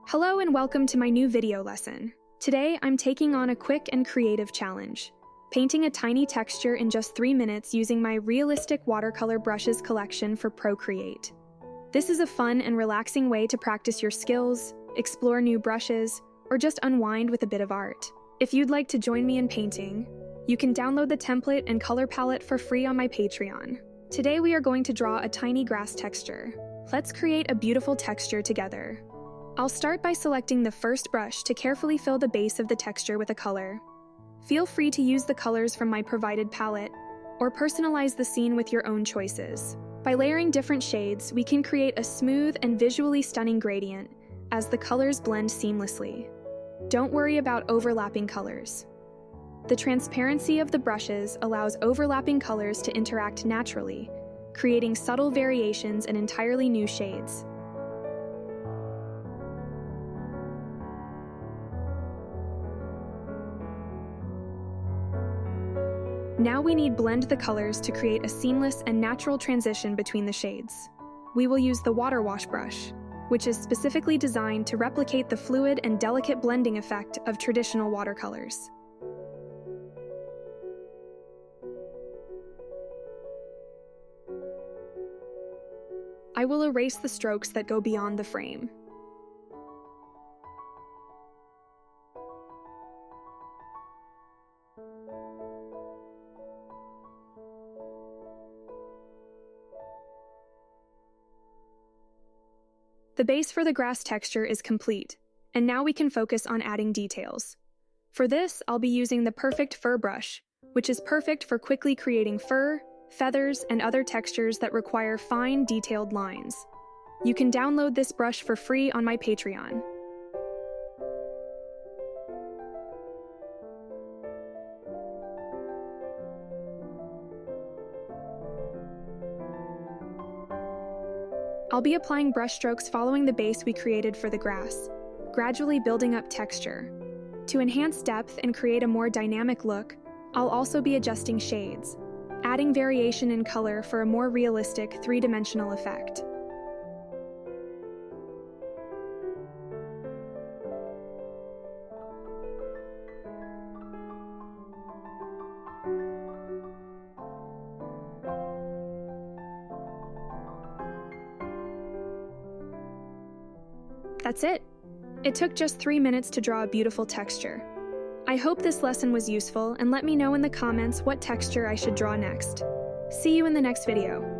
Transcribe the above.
Hello and welcome to my new video lesson. Today, I'm taking on a quick and creative challenge, painting a tiny texture in just 3 minutes using my Realistic Watercolor Brushes collection for Procreate. This is a fun and relaxing way to practice your skills, explore new brushes, or just unwind with a bit of art. If you'd like to join me in painting, you can download the template and color palette for free on my Patreon. Today we are going to draw a tiny grass texture. Let's create a beautiful texture together. I'll start by selecting the first brush to carefully fill the base of the texture with a color. Feel free to use the colors from my provided palette, or personalize the scene with your own choices. By layering different shades, we can create a smooth and visually stunning gradient as the colors blend seamlessly. Don't worry about overlapping colors. The transparency of the brushes allows overlapping colors to interact naturally, creating subtle variations and entirely new shades. Now we need to blend the colors to create a seamless and natural transition between the shades. We will use the water wash brush, which is specifically designed to replicate the fluid and delicate blending effect of traditional watercolors. I will erase the strokes that go beyond the frame. The base for the grass texture is complete, and now we can focus on adding details. For this, I'll be using the Perfect Fur brush, which is perfect for quickly creating fur, feathers, and other textures that require fine, detailed lines. You can download this brush for free on my Patreon. I'll be applying brush strokes following the base we created for the grass, gradually building up texture. To enhance depth and create a more dynamic look, I'll also be adjusting shades, adding variation in color for a more realistic three-dimensional effect. That's it. It took just 3 minutes to draw a beautiful texture. I hope this lesson was useful, and let me know in the comments what texture I should draw next. See you in the next video.